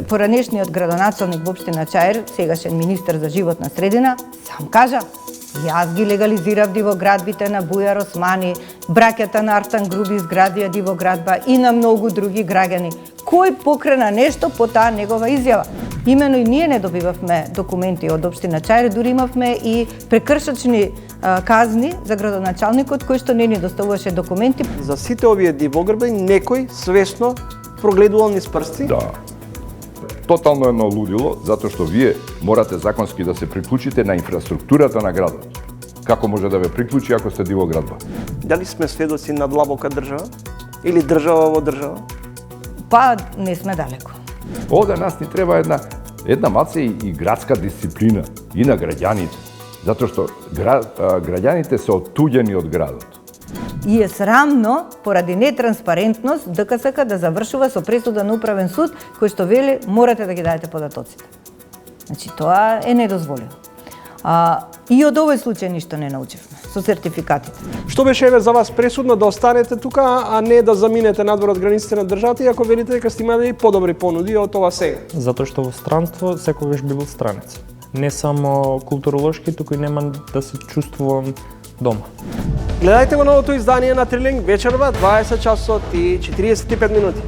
поранешниот градоначалник во општина Чаир, сегашен министер за животна средина, сам кажа: јас ги легализирав дивоградбите на Бујар Османи, браќата на Артан Груби изградија дивоградба и на многу други граѓани. Кој покрена нешто по таа негова изјава? Имено и ние не добивавме документи од општина Чаир, дури имавме и прекршачни казни за градоначалникот кој што не ни доставуваше документи. За сите овие дивоградби некој свесно прогледувал низ прсти? Да. Тотално едно лудило, затоа што вие морате законски да се приклучите на инфраструктурата на градот. Како може да ве приклучи ако сте дивоградба? Дали сме сведоци на длабока држава? Или држава во држава? Па не сме далеко. Овде нас ни треба една маца и градска дисциплина и на граѓаните, затоа што граѓаните се оттуѓени од градот. И е срамно, поради нетранспарентност, ДКСК да завршува со пресуда на управен суд, кој што вели морате да ги дадете податоците. Значи, тоа е недозволено. И од овој случај ништо не научивме, со сертификатите. Што беше за вас пресудно да останете тука, а не да заминете надвор од границите на државата, иако велите дека сте имали подобри понуди од ова сега? Затоа што во странство секогаш би бил странец. Не само културолошки, туку и нема да се чувствувам дома. Гледајте го новото издание на Трилинг вечерва 20 часот и 45 минути.